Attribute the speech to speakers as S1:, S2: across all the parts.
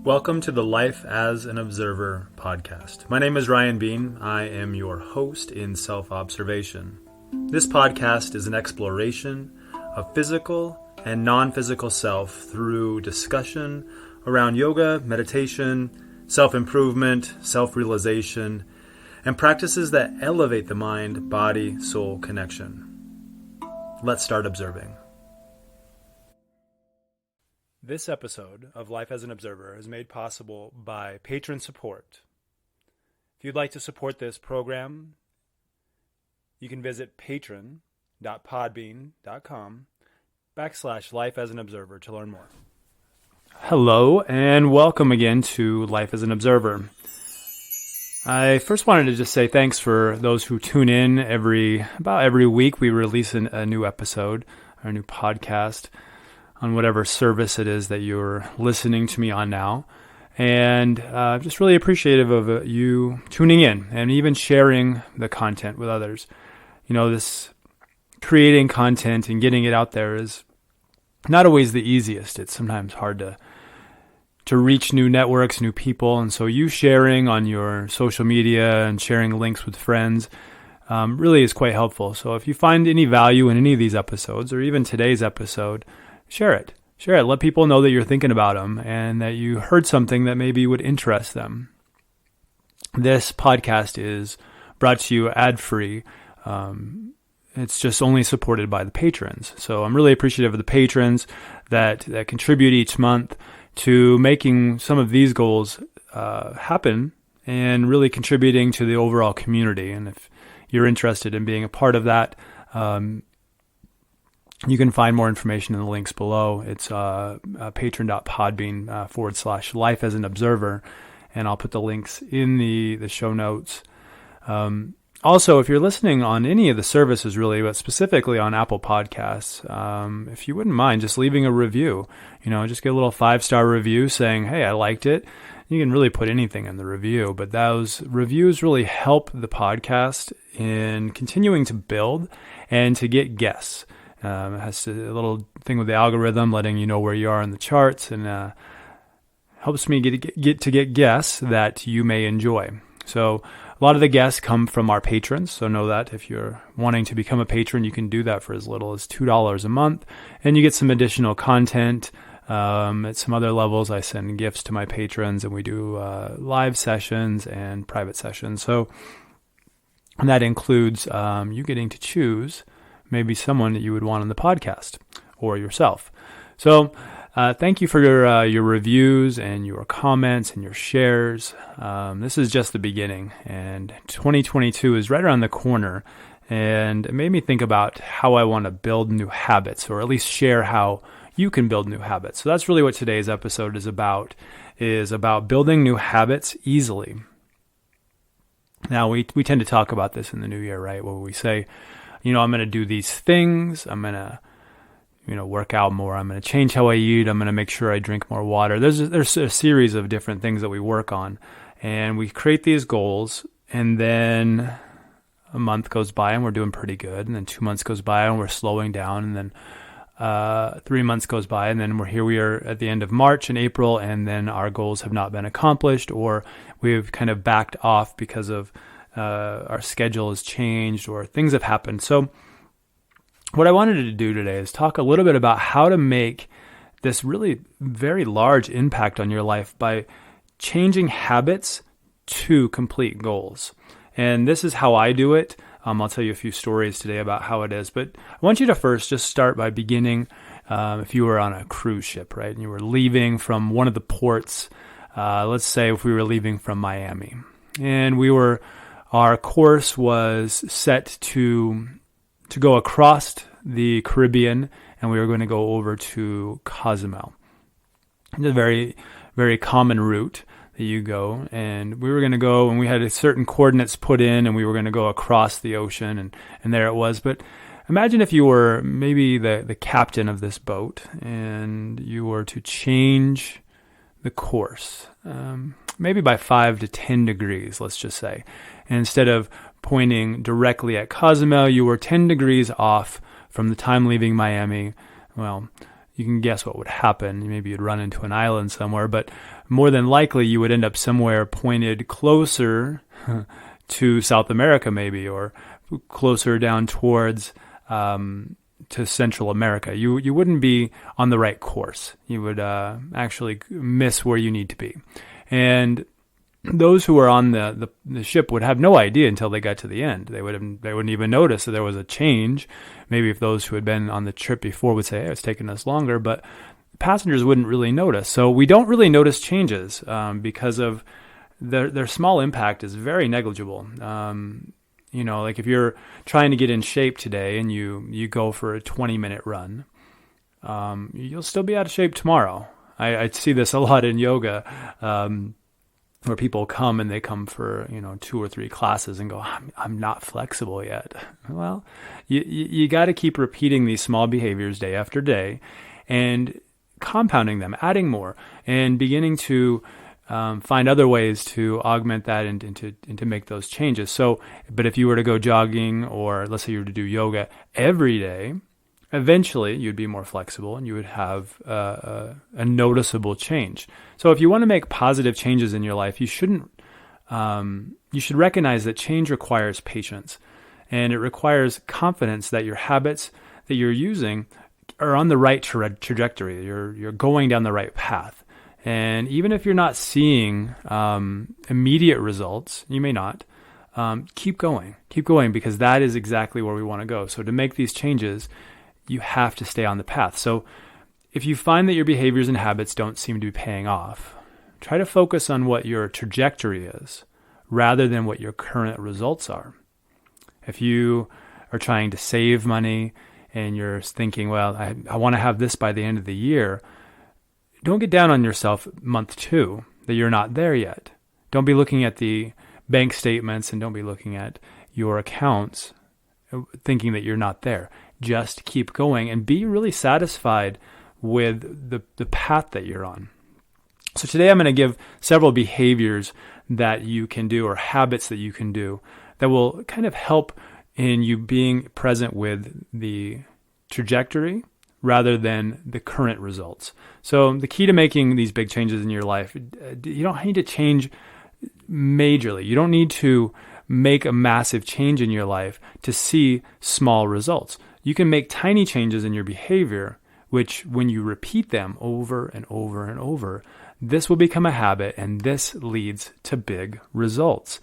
S1: Welcome to the Life as an Observer podcast. My name is Ryan Bean. I am your host in self-observation. This podcast is an exploration of physical and non-physical self through discussion around yoga, meditation, self-improvement, self-realization, and practices that elevate the mind-body-soul connection. Let's start observing. This episode of Life as an Observer is made possible by patron support. If you'd like to support this program, you can visit patron.podbean.com/lifeasanobserver to learn more. Hello, and welcome again to Life as an Observer. I first wanted to just say thanks for those who tune in about every week. We release a new episode, or a new podcast, on whatever service it is that you're listening to me on now. And just really appreciative of you tuning in and even sharing the content with others. You know, this creating content and getting it out there is not always the easiest. It's sometimes hard to reach new networks, new people. And so you sharing on your social media and sharing links with friends really is quite helpful. So if you find any value in any of these episodes, or even today's episode, share it. Let people know that you're thinking about them and that you heard something that maybe would interest them. This podcast is brought to you ad-free. It's just only supported by the patrons. So I'm really appreciative of the patrons that contribute each month to making some of these goals happen and really contributing to the overall community. And if you're interested in being a part of that, you can find more information in the links below. It's patron.podbean /lifeasanobserver, and I'll put the links in the show notes. Also, if you're listening on any of the services really, but specifically on Apple Podcasts, if you wouldn't mind just leaving a review, just get a little 5-star review saying, hey, I liked it. You can really put anything in the review, but those reviews really help the podcast in continuing to build and to get guests. It has a little thing with the algorithm letting you know where you are in the charts, and helps me get guests that you may enjoy. So a lot of the guests come from our patrons, so know that if you're wanting to become a patron, you can do that for as little as $2 a month, and you get some additional content. At some other levels, I send gifts to my patrons, and we do live sessions and private sessions. So that includes you getting to choose maybe someone that you would want on the podcast or yourself. So thank you for your reviews and your comments and your shares. This is just the beginning, and 2022 is right around the corner, and it made me think about how I want to build new habits, or at least share how you can build new habits. So that's really what today's episode is about building new habits easily. Now, we tend to talk about this in the new year, right? Where we say, I'm going to do these things. I'm going to, work out more. I'm going to change how I eat. I'm going to make sure I drink more water. There's a series of different things that we work on, and we create these goals, and then a month goes by and we're doing pretty good, and then 2 months goes by and we're slowing down, and then 3 months goes by, and then we are at the end of March and April, and then our goals have not been accomplished, or we've kind of backed off because of our schedule has changed or things have happened. So what I wanted to do today is talk a little bit about how to make this really very large impact on your life by changing habits to complete goals. And this is how I do it. I'll tell you a few stories today about how it is, but I want you to first just start by beginning, if you were on a cruise ship, right? And you were leaving from one of the ports, let's say if we were leaving from Miami, and our course was set to go across the Caribbean, and we were going to go over to Cozumel. It's a very, very common route that you go, and we were going to go, and we had a certain coordinates put in, and we were going to go across the ocean, and there it was. But imagine if you were maybe the captain of this boat, and you were to change the course, maybe by 5 to 10 degrees, let's just say. And instead of pointing directly at Cozumel, you were 10 degrees off from the time leaving Miami. Well, you can guess what would happen. Maybe you'd run into an island somewhere, but more than likely you would end up somewhere pointed closer to South America maybe, or closer down towards to Central America. You wouldn't be on the right course. You would actually miss where you need to be. And those who were on the ship would have no idea until they got to the end. They wouldn't even notice that there was a change. Maybe if those who had been on the trip before would say, hey, it's taking us longer, but passengers wouldn't really notice. So we don't really notice changes because of their small impact is very negligible. Like if you're trying to get in shape today and you go for a 20-minute run, you'll still be out of shape tomorrow. I see this a lot in yoga, where people come and they come for 2 or 3 classes and go, I'm not flexible yet. Well, you got to keep repeating these small behaviors day after day, and compounding them, adding more, and beginning to find other ways to augment that and to make those changes. So, but if you were to go jogging, or let's say you were to do yoga every day, eventually you'd be more flexible and you would have a noticeable change. So if you want to make positive changes in your life, you should recognize that change requires patience, and it requires confidence that your habits that you're using are on the right trajectory. You're going down the right path. And even if you're not seeing immediate results, you may not, keep going, because that is exactly where we want to go. So to make these changes, you have to stay on the path. So if you find that your behaviors and habits don't seem to be paying off, try to focus on what your trajectory is rather than what your current results are. If you are trying to save money and you're thinking, well, I want to have this by the end of the year, don't get down on yourself month 2 that you're not there yet. Don't be looking at the bank statements and don't be looking at your accounts thinking that you're not there. Just keep going and be really satisfied with the path that you're on. So today I'm going to give several behaviors that you can do, or habits that you can do, that will kind of help in you being present with the trajectory rather than the current results. So the key to making these big changes in your life, you don't need to change majorly. You don't need to make a massive change in your life to see small results. You can make tiny changes in your behavior, which when you repeat them over and over and over, this will become a habit, and this leads to big results.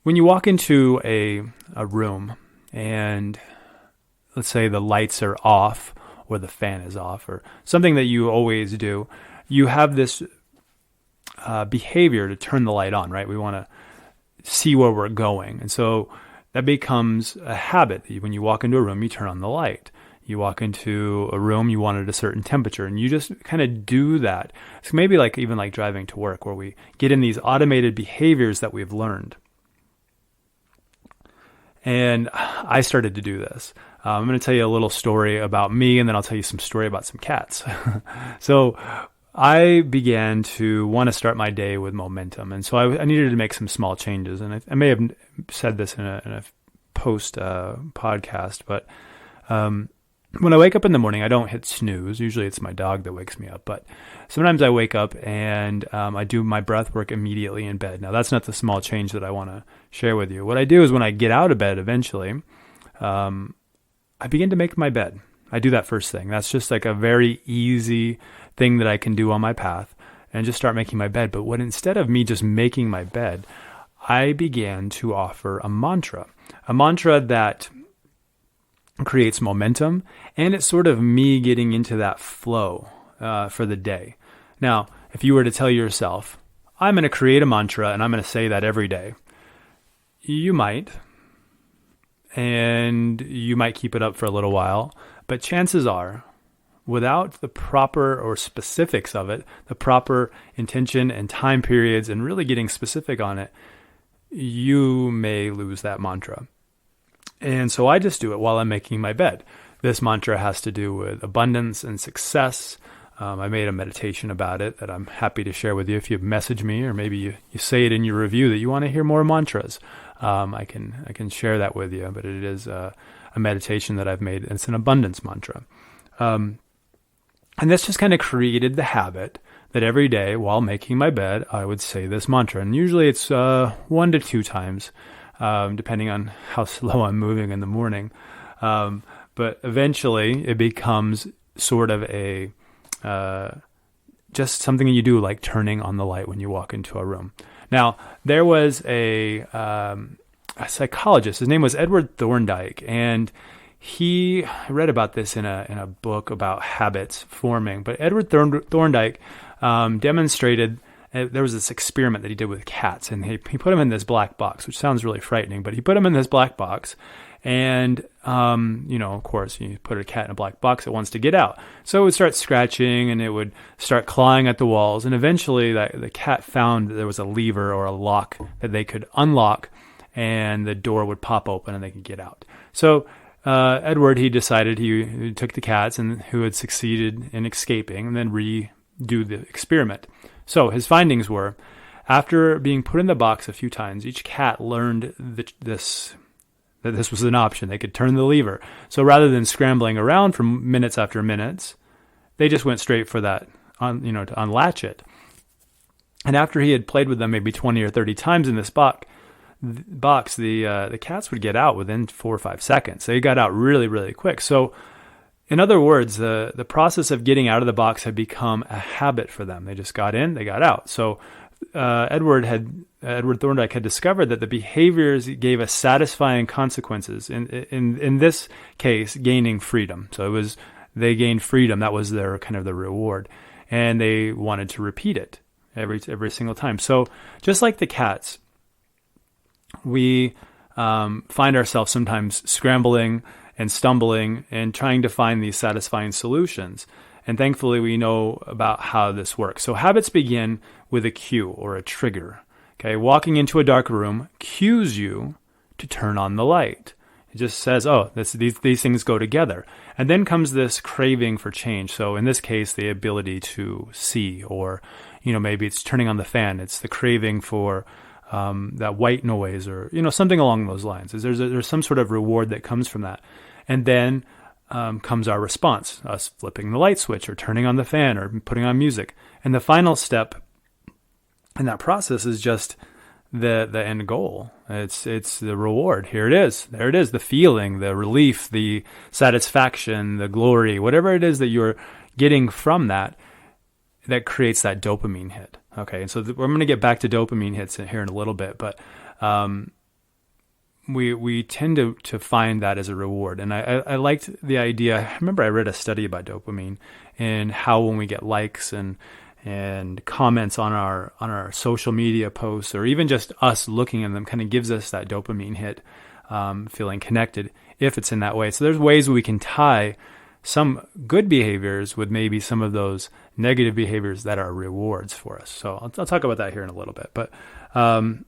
S1: When you walk into a room and let's say the lights are off or the fan is off or something that you always do, you have this behavior to turn the light on, right? We want to see where we're going. And so that becomes a habit. When you walk into a room, you turn on the light. You walk into a room, you want it a certain temperature, and you just kind of do that. So maybe even like driving to work, where we get in these automated behaviors that we've learned. And I started to do this. I'm going to tell you a little story about me, and then I'll tell you some story about some cats. So I began to want to start my day with momentum. And so I needed to make some small changes. And I may have said this in a post podcast, but when I wake up in the morning, I don't hit snooze. Usually it's my dog that wakes me up. But sometimes I wake up and I do my breath work immediately in bed. Now, that's not the small change that I want to share with you. What I do is when I get out of bed eventually, I begin to make my bed. I do that first thing. That's just like a very easy thing that I can do on my path, and just start making my bed. But instead of me just making my bed, I began to offer a mantra that creates momentum, and it's sort of me getting into that flow for the day. Now, if you were to tell yourself, I'm going to create a mantra and I'm going to say that every day, you might, and you might keep it up for a little while, but chances are, without the proper or specifics of it, the proper intention and time periods and really getting specific on it, you may lose that mantra. And so I just do it while I'm making my bed. This mantra has to do with abundance and success. I made a meditation about it that I'm happy to share with you. If you message me, or maybe you say it in your review that you want to hear more mantras, I can share that with you. But it is a a meditation that I've made. It's an abundance mantra. And this just kind of created the habit that every day while making my bed, I would say this mantra. And usually it's 1 to 2 times, depending on how slow I'm moving in the morning. But eventually it becomes sort of a just something you do, like turning on the light when you walk into a room. Now, there was a psychologist. His name was Edward Thorndike, and I read about this in a book about habits forming. But Edward Thorndike demonstrated. There was this experiment that he did with cats, and he put them in this black box, which sounds really frightening, but he put them in this black box, and, of course, you put a cat in a black box, it wants to get out. So it would start scratching, and it would start clawing at the walls, and eventually the cat found that there was a lever or a lock that they could unlock, and the door would pop open, and they could get out. So Edward, he decided he took the cats and who had succeeded in escaping, and then redo the experiment. So his findings were, after being put in the box a few times, each cat learned that this was an option. They could turn the lever. So rather than scrambling around for minutes after minutes, they just went straight for that, to unlatch it. And after he had played with them maybe 20 or 30 times in this box, the cats would get out within 4 or 5 seconds. They got out really, really quick. So in other words, the process of getting out of the box had become a habit for them. They just got in, they got out. So Edward Thorndike had discovered that the behaviors gave us satisfying consequences. In this case, gaining freedom. So they gained freedom. That was their kind of the reward, and they wanted to repeat it every single time. So just like the cats, we find ourselves sometimes scrambling and stumbling and trying to find these satisfying solutions. And thankfully, we know about how this works. So habits begin with a cue or a trigger. Okay, walking into a dark room cues you to turn on the light. It just says, these things go together. And then comes this craving for change. So in this case, the ability to see, or maybe it's turning on the fan. It's the craving for that white noise, or something along those lines. There's some sort of reward that comes from that. And then comes our response, us flipping the light switch or turning on the fan or putting on music. And the final step in that process is just the end goal. It's the reward. Here it is. There it is. The feeling, the relief, the satisfaction, the glory, whatever it is that you're getting from that creates that dopamine hit. Okay. And so we're going to get back to dopamine hits here in a little bit, but we tend to find that as a reward. And I liked the idea. I remember I read a study about dopamine and how when we get likes and comments on our social media posts, or even just us looking at them, kind of gives us that dopamine hit, feeling connected if it's in that way. So there's ways we can tie some good behaviors with maybe some of those negative behaviors that are rewards for us. So I'll talk about that here in a little bit. But I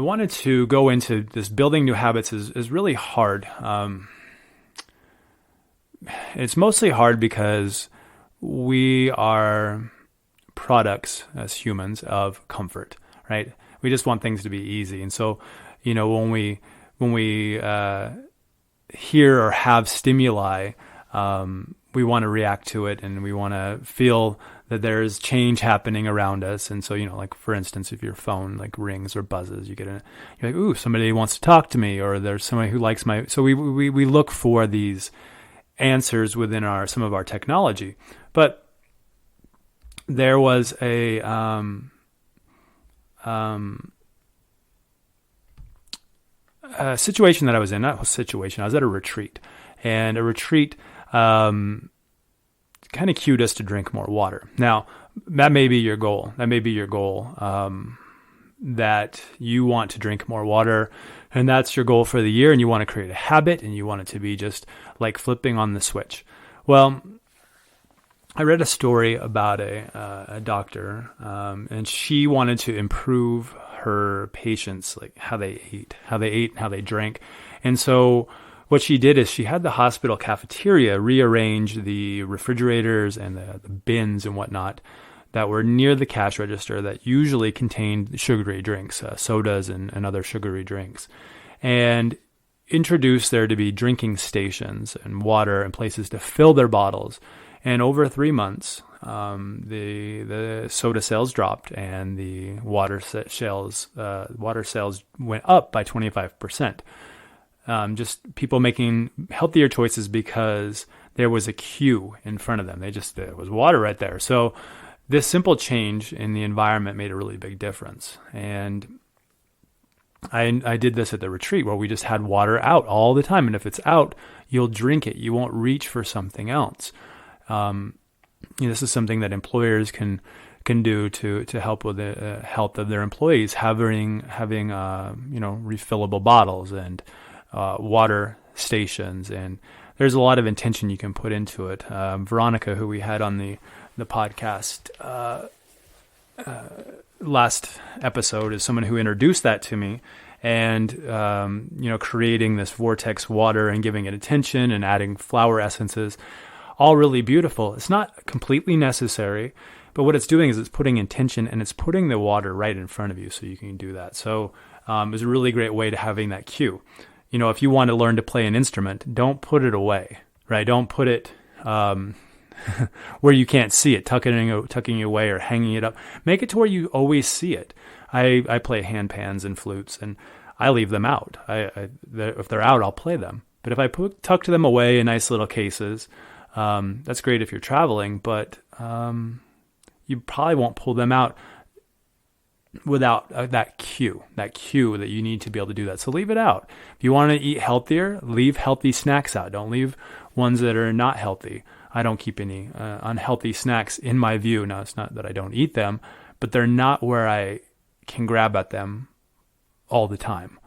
S1: wanted to go into this. Building new habits is really hard. It's mostly hard because we are products as humans of comfort, right? We just want things to be easy. And so, when we hear or have stimuli, we want to react to it, and we want to feel that there's change happening around us. And so, like for instance, if your phone like rings or buzzes, you're like, ooh, somebody wants to talk to me, or there's somebody who likes so we look for these answers within some of our technology. But there was a situation that I was in, not a situation, I was at a retreat, and a retreat kind of cued us to drink more water. Now, that may be your goal. That you want to drink more water, and that's your goal for the year, and you want to create a habit, and you want it to be just like flipping on the switch. Well, I read a story about a doctor, and she wanted to improve her patients, like how they ate, and how they drank. And so what she did is she had the hospital cafeteria rearrange the refrigerators and the bins and whatnot that were near the cash register that usually contained sugary drinks, sodas and other sugary drinks. And introduced there to be drinking stations and water and places to fill their bottles. And over 3 months, the soda sales dropped and the water sales went up by 25%. Just people making healthier choices because there was a queue in front of them. There was water right there. So this simple change in the environment made a really big difference. And I did this at the retreat where we just had water out all the time. And if it's out, you'll drink it. You won't reach for something else. This is something that employers can do to help with the health of their employees, having refillable bottles and water stations. And there's a lot of intention you can put into it. Veronica, who we had on the podcast last episode, is someone who introduced that to me. And, creating this vortex water and giving it attention and adding flower essences, all really beautiful. It's not completely necessary, but what it's doing is it's putting intention and it's putting the water right in front of you so you can do that. So it's a really great way to having that cue. If you want to learn to play an instrument, don't put it away, right? Don't put it where you can't see it, tucking it away or hanging it up. Make it to where you always see it. I play handpans and flutes, and I leave them out. If they're out, I'll play them. But if I tuck them away in nice little cases, that's great if you're traveling, but you probably won't pull them out without that cue that you need to be able to do that. So leave it out. If you want to eat healthier, leave healthy snacks out. Don't leave ones that are not healthy. I don't keep any unhealthy snacks in my view. Now, it's not that I don't eat them, but they're not where I can grab at them all the time.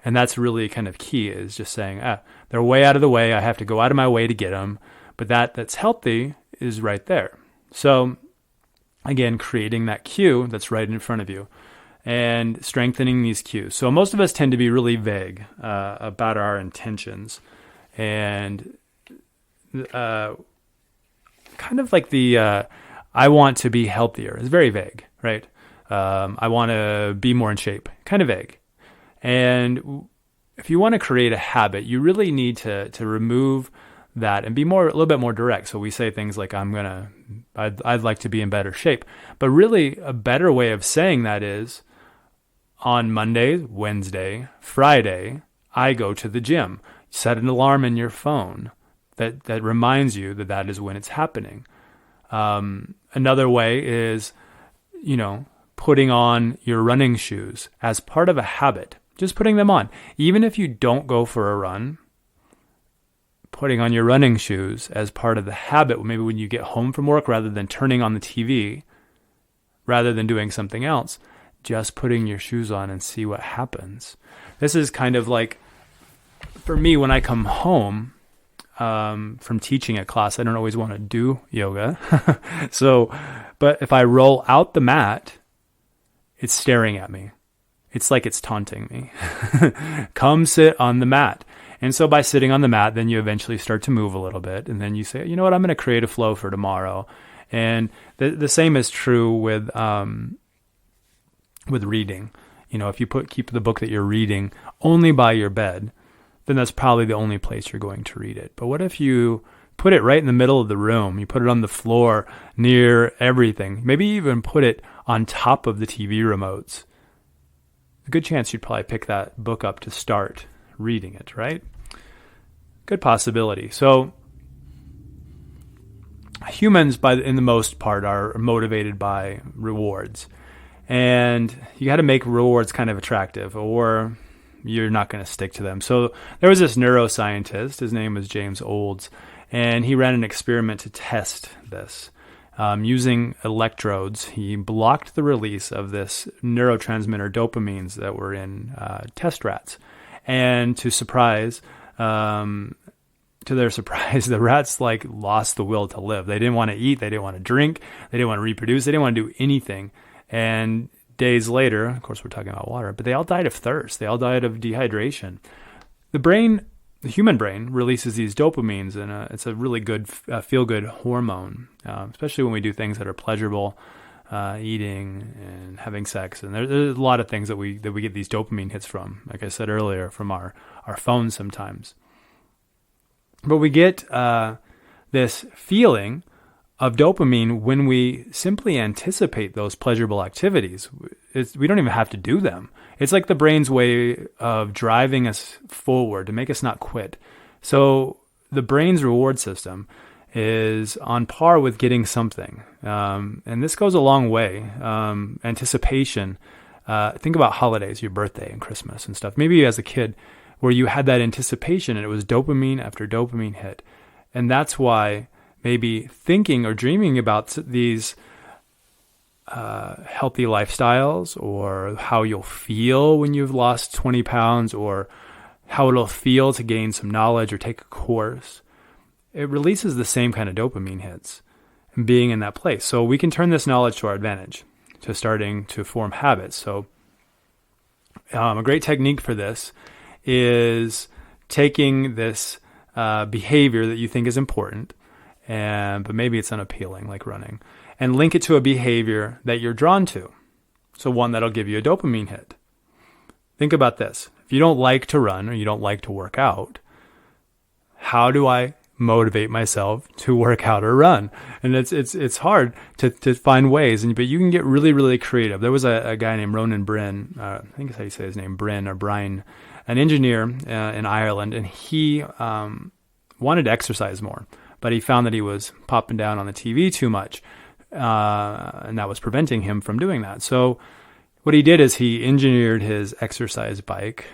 S1: And that's really kind of key, is just saying, they're way out of the way. I have to go out of my way to get them. But that's healthy is right there. So again, creating that cue that's right in front of you and strengthening these cues. So most of us tend to be really vague about our intentions, and kind of like I want to be healthier is very vague, right? I want to be more in shape, kind of vague. And if you want to create a habit, you really need to remove that and be a little bit more direct. So we say things like, I'd like to be in better shape. But really a better way of saying that is, on Monday, Wednesday, Friday, I go to the gym. Set an alarm in your phone that reminds you that is when it's happening. Another way is, putting on your running shoes as part of a habit. Just putting them on. Even if you don't go for a run, putting on your running shoes as part of the habit, maybe when you get home from work, rather than turning on the TV, rather than doing something else, just putting your shoes on and see what happens. This is kind of like, for me, when I come home from teaching a class, I don't always want to do yoga. But if I roll out the mat, it's staring at me. It's like it's taunting me. Come sit on the mat. And so by sitting on the mat, then you eventually start to move a little bit. And then you say, you know what, I'm going to create a flow for tomorrow. And the same is true with reading. If you keep the book that you're reading only by your bed, then that's probably the only place you're going to read it. But what if you put it right in the middle of the room? You put it on the floor near everything. Maybe even put it on top of the TV remotes. A good chance you'd probably pick that book up to start reading it, right? Good possibility. So humans, in the most part, are motivated by rewards. And you got to make rewards kind of attractive, or you're not going to stick to them. So there was this neuroscientist, his name was James Olds, and he ran an experiment to test this. Using electrodes, he blocked the release of this neurotransmitter dopamines that were in test rats. And to their surprise, the rats lost the will to live. They didn't want to eat. They didn't want to drink. They didn't want to reproduce. They didn't want to do anything. And days later, of course, we're talking about water, but they all died of thirst. They all died of dehydration. The human brain releases these dopamines, and it's a really good feel-good hormone, especially when we do things that are pleasurable eating and having sex, and there's a lot of things that we get these dopamine hits from. Like I said earlier, from our phones sometimes. But we get this feeling of dopamine when we simply anticipate those pleasurable activities. We don't even have to do them. It's like the brain's way of driving us forward to make us not quit. So the brain's reward system is on par with getting something. And this goes a long way. Anticipation. Think about holidays, your birthday and Christmas and stuff. Maybe as a kid where you had that anticipation and it was dopamine after dopamine hit. And that's why maybe thinking or dreaming about these healthy lifestyles, or how you'll feel when you've lost 20 pounds, or how it'll feel to gain some knowledge or take a course, it releases the same kind of dopamine hits and being in that place. So we can turn this knowledge to our advantage, to starting to form habits. So a great technique for this is taking this behavior that you think is important, but maybe it's unappealing, like running, and link it to a behavior that you're drawn to. So one that'll give you a dopamine hit. Think about this. If you don't like to run or you don't like to work out, how do I motivate myself to work out or run? And it's hard to find ways, but you can get really, really creative. There was a guy named Ronan Bryn, I think that's how you say his name, Bryn or Brian, an engineer in Ireland, and he wanted to exercise more, but he found that he was popping down on the TV too much, and that was preventing him from doing that. So what he did is he engineered his exercise bike.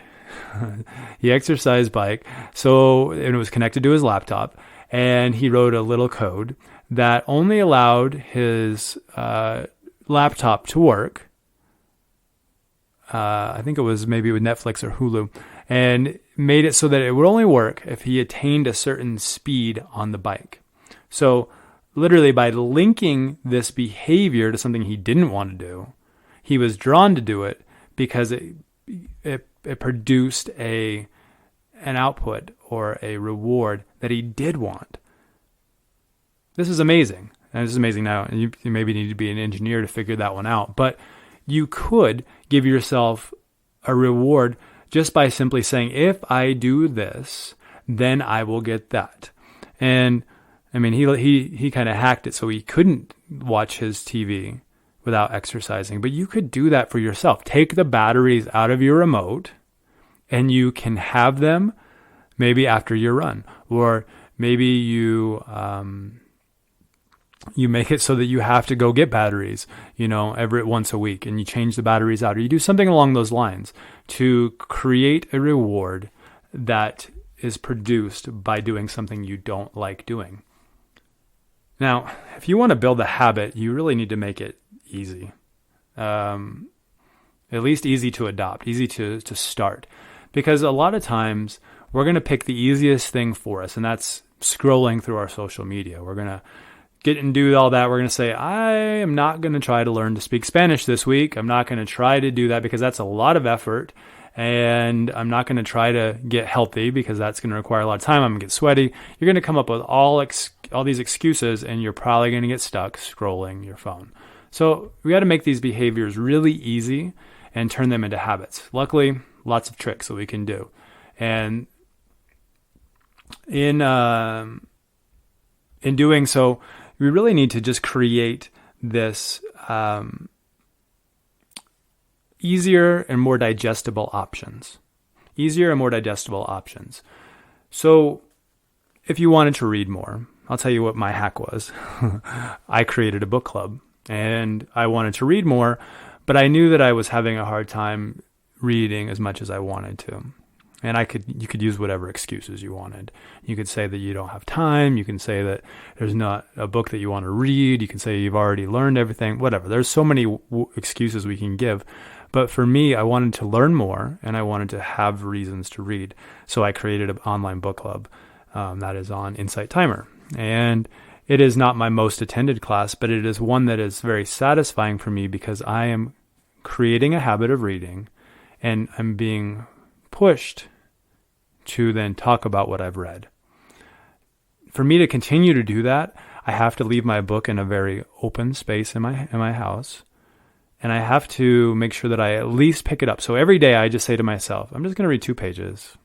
S1: He exercise bike, and it was connected to his laptop, and he wrote a little code that only allowed his laptop to work. I think it was maybe with Netflix or Hulu, and made it so that it would only work if he attained a certain speed on the bike. So literally by linking this behavior to something he didn't want to do, he was drawn to do it because it produced an output or a reward that he did want. This is amazing. And this is amazing now. And you maybe need to be an engineer to figure that one out. But you could give yourself a reward just by simply saying, if I do this, then I will get that. And I mean, he kind of hacked it so he couldn't watch his TV without exercising. But you could do that for yourself. Take the batteries out of your remote and you can have them maybe after your run. Or maybe you make it so that you have to go get batteries, once a week, and you change the batteries out, or you do something along those lines to create a reward that is produced by doing something you don't like doing. Now, if you want to build a habit, you really need to make it easy. At least easy to adopt, easy to start. Because a lot of times we're going to pick the easiest thing for us, and that's scrolling through our social media. We're going to get and do all that. We're going to say, I am not going to try to learn to speak Spanish this week. I'm not going to try to do that because that's a lot of effort. And I'm not going to try to get healthy because that's going to require a lot of time. I'm going to get sweaty. You're going to come up with all these excuses, and you're probably going to get stuck scrolling your phone. So we got to make these behaviors really easy and turn them into habits. Luckily, lots of tricks that we can do. And in doing so, we really need to just create this easier and more digestible options. Easier and more digestible options. So if you wanted to read more, I'll tell you what my hack was. I created a book club, and I wanted to read more, but I knew that I was having a hard time reading as much as I wanted to. And you could use whatever excuses you wanted. You could say that you don't have time. You can say that there's not a book that you want to read. You can say you've already learned everything, whatever. There's so many excuses we can give. But for me, I wanted to learn more, and I wanted to have reasons to read. So I created an online book club that is on Insight Timer. And it is not my most attended class, but it is one that is very satisfying for me because I am creating a habit of reading, and I'm being pushed to then talk about what I've read. For me to continue to do that, I have to leave my book in a very open space in my house. And I have to make sure that I at least pick it up. So every day I just say to myself, I'm just going to read 2 pages.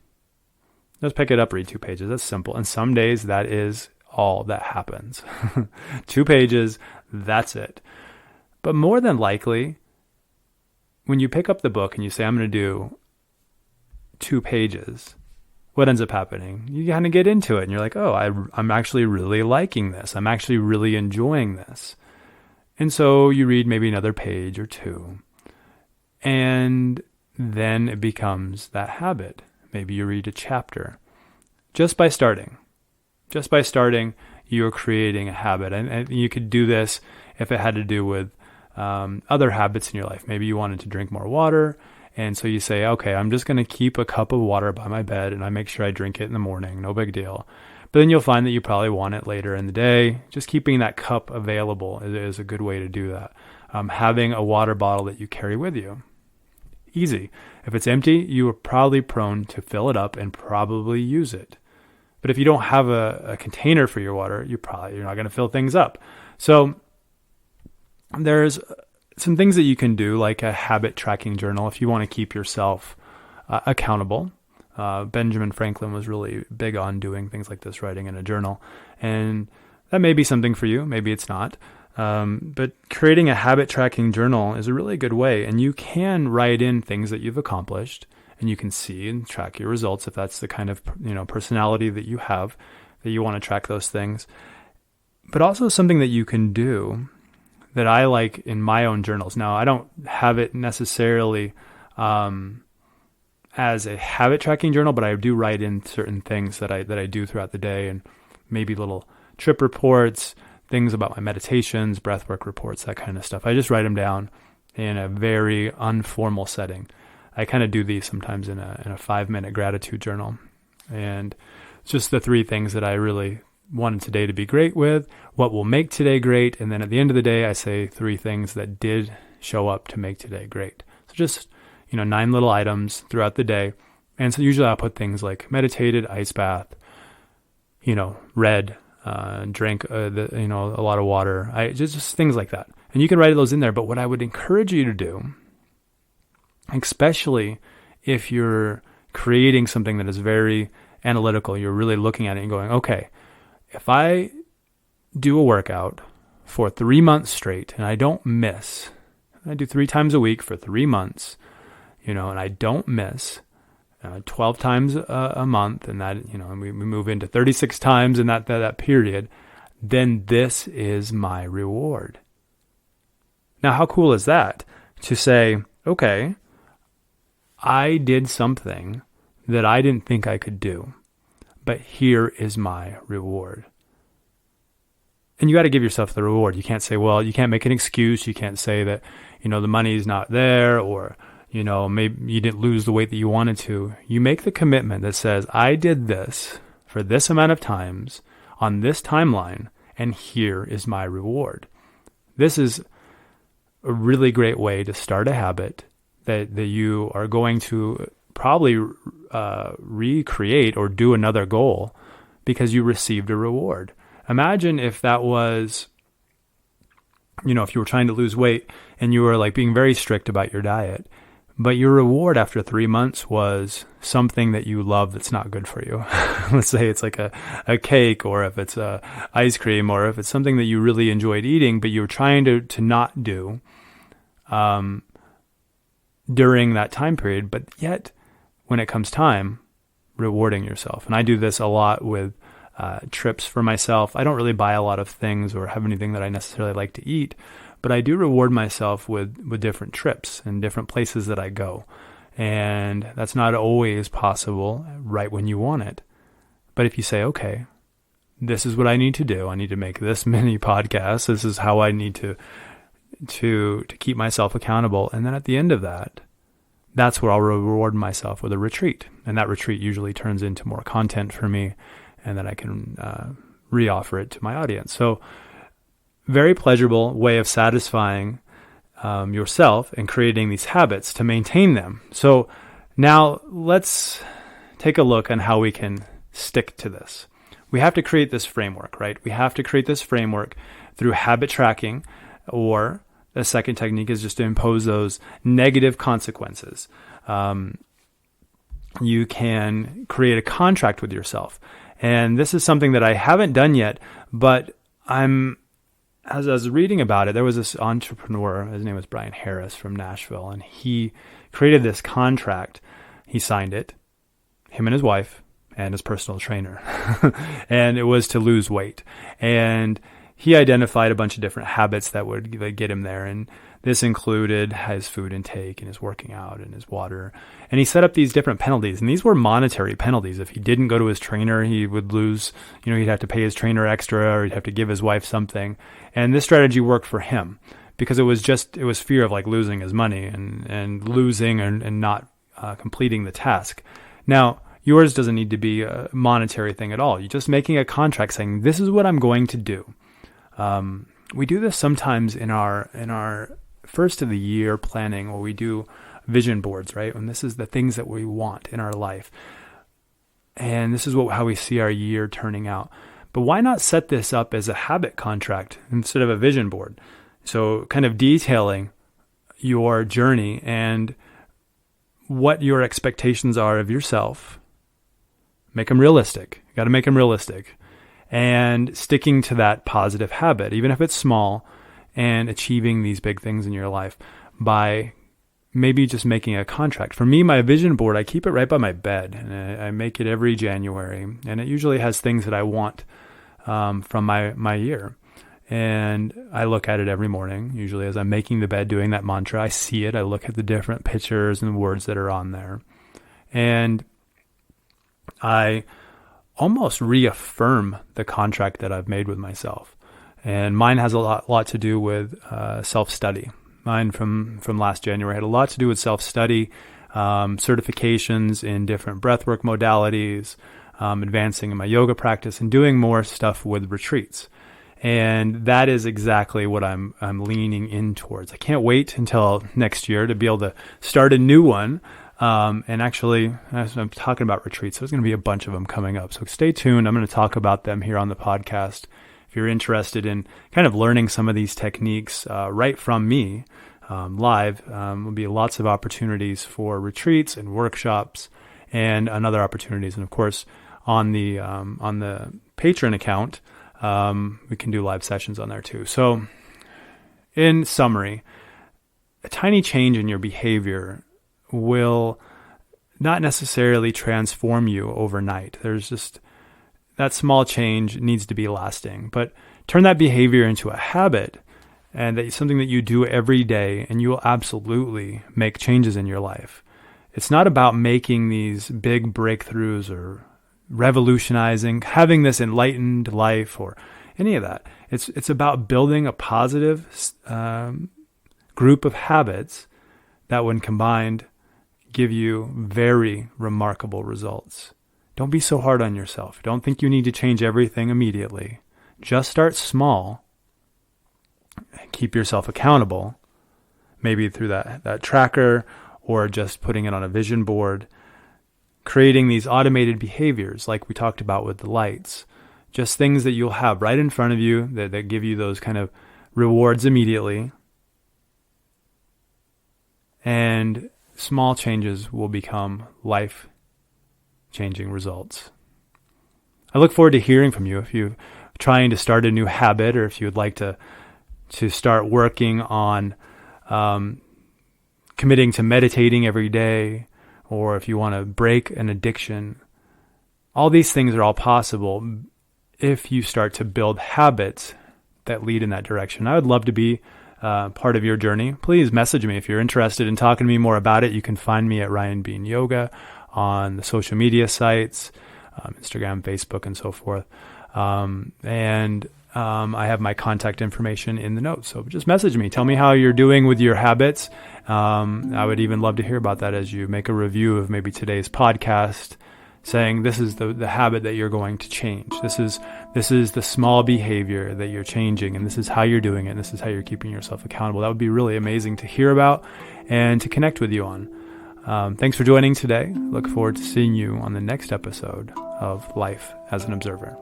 S1: Just pick it up, read 2 pages. That's simple. And some days that is all that happens. 2 pages, that's it. But more than likely, when you pick up the book and you say, I'm going to do 2 pages, what ends up happening? You kind of get into it and you're like, oh, I'm actually really liking this. I'm actually really enjoying this. And so you read maybe another page or 2, and then it becomes that habit. Maybe you read a chapter. Just by starting, you're creating a habit. And you could do this if it had to do with other habits in your life. Maybe you wanted to drink more water, and so you say, okay, I'm just going to keep a cup of water by my bed, and I make sure I drink it in the morning. No big deal. But then you'll find that you probably want it later in the day. Just keeping that cup available is a good way to do that. Having a water bottle that you carry with you. Easy. If it's empty, you are probably prone to fill it up and probably use it. But if you don't have a container for your water, you're not going to fill things up. So there's some things that you can do, like a habit tracking journal, if you want to keep yourself accountable. Benjamin Franklin was really big on doing things like this, writing in a journal. And that may be something for you. Maybe it's not. But creating a habit tracking journal is a really good way. And you can write in things that you've accomplished, and you can see and track your results if that's the kind of personality that you have, that you want to track those things. But also something that you can do that I like in my own journals. Now, I don't have it necessarily as a habit tracking journal, but I do write in certain things that I do throughout the day, and maybe little trip reports, things about my meditations, breathwork reports, that kind of stuff. I just write them down in a very informal setting. I kind of do these sometimes in a 5-minute gratitude journal. And it's just the 3 things that I really wanted today to be great with, what will make today great, and then at the end of the day, I say 3 things that did show up to make today great. So just 9 little items throughout the day. And so usually I'll put things like meditated, ice bath, read, drink, a lot of water. Just things like that. And you can write those in there. But what I would encourage you to do, especially if you're creating something that is very analytical, you're really looking at it and going, okay, if I do a workout for 3 months straight and I don't miss, I do 3 times a week for 3 months, and I don't miss 12 times a month, and that, and we move into 36 times in that period, then this is my reward. Now, how cool is that to say, okay, I did something that I didn't think I could do, but here is my reward. And you got to give yourself the reward. You can't say, well, you can't make an excuse. You can't say that, the money's not there, or, maybe you didn't lose the weight that you wanted to. You make the commitment that says, I did this for this amount of times on this timeline, and here is my reward. This is a really great way to start a habit that you are going to probably recreate or do another goal because you received a reward. Imagine if that was, if you were trying to lose weight and you were like being very strict about your diet, but your reward after 3 months was something that you love that's not good for you. Let's say it's like a cake, or if it's ice cream, or if it's something that you really enjoyed eating, but you were trying to not do during that time period, but yet when it comes time, rewarding yourself. And I do this a lot with trips for myself. I don't really buy a lot of things or have anything that I necessarily like to eat, but I do reward myself with different trips and different places that I go. And that's not always possible right when you want it. But if you say, okay, this is what I need to do. I need to make this many podcasts. This is how I need to keep myself accountable. And then at the end of that, that's where I'll reward myself with a retreat. And that retreat usually turns into more content for me, and then I can re-offer it to my audience. So very pleasurable way of satisfying yourself and creating these habits to maintain them. So now let's take a look on how we can stick to this. we have to create this framework, right? We have to create this framework through habit tracking, or the second technique is just to impose those negative consequences. You can create a contract with yourself. And this is something that I haven't done yet, but as I was reading about it, there was this entrepreneur, his name was Brian Harris from Nashville, and he created this contract. He signed it, him and his wife and his personal trainer, and it was to lose weight. And he identified a bunch of different habits that would get him there, and this included his food intake and his working out and his water. And he set up these different penalties, and these were monetary penalties. If he didn't go to his trainer, he would lose, he'd have to pay his trainer extra, or he'd have to give his wife something. And this strategy worked for him because it was fear of like losing his money and losing and not completing the task. Now, yours doesn't need to be a monetary thing at all. You're just making a contract saying, this is what I'm going to do. We do this sometimes in our first of the year planning, where we do vision boards, right? And this is the things that we want in our life. And this is how we see our year turning out. But why not set this up as a habit contract instead of a vision board? So kind of detailing your journey and what your expectations are of yourself. Make them realistic. You got to make them realistic. And sticking to that positive habit, even if it's small, and achieving these big things in your life by maybe just making a contract. For me, my vision board, I keep it right by my bed, and I make it every January, and it usually has things that I want from my year. And I look at it every morning, usually as I'm making the bed, doing that mantra. I see it. I look at the different pictures and words that are on there. And I almost reaffirm the contract that I've made with myself. And mine has a lot to do with self-study. Mine from last January had a lot to do with self-study, certifications in different breathwork modalities, advancing in my yoga practice, and doing more stuff with retreats. And that is exactly what I'm leaning in towards. I can't wait until next year to be able to start a new one. And actually, as I'm talking about retreats, there's going to be a bunch of them coming up. So stay tuned. I'm going to talk about them here on the podcast. If you're interested in kind of learning some of these techniques right from me live, will be lots of opportunities for retreats and workshops and other opportunities. And of course, on the Patreon account, we can do live sessions on there too. So in summary, a tiny change in your behavior will not necessarily transform you overnight. There's just that small change needs to be lasting, but turn that behavior into a habit, and that something that you do every day, and you will absolutely make changes in your life. It's not about making these big breakthroughs or revolutionizing, having this enlightened life or any of that. It's about building a positive group of habits that, when combined, give you very remarkable results. Don't be so hard on yourself. Don't think you need to change everything immediately. Just start small and keep yourself accountable, maybe through that tracker, or just putting it on a vision board, creating these automated behaviors like we talked about with the lights, just things that you'll have right in front of you that give you those kind of rewards immediately. And small changes will become life-changing results. I look forward to hearing from you if you're trying to start a new habit, or if you would like to start working on committing to meditating every day, or if you want to break an addiction. All these things are all possible if you start to build habits that lead in that direction. I would love to be part of your journey. Please message me if you're interested in talking to me more about it. You can find me at Ryan Bean Yoga on the social media sites, Instagram, Facebook, and so forth. I have my contact information in the notes. So just message me. Tell me how you're doing with your habits. I would even love to hear about that as you make a review of maybe today's podcast, saying this is the habit that you're going to change. This is the small behavior that you're changing, and this is how you're doing it, and this is how you're keeping yourself accountable. That would be really amazing to hear about and to connect with you on. Thanks for joining today. Look forward to seeing you on the next episode of Life as an Observer.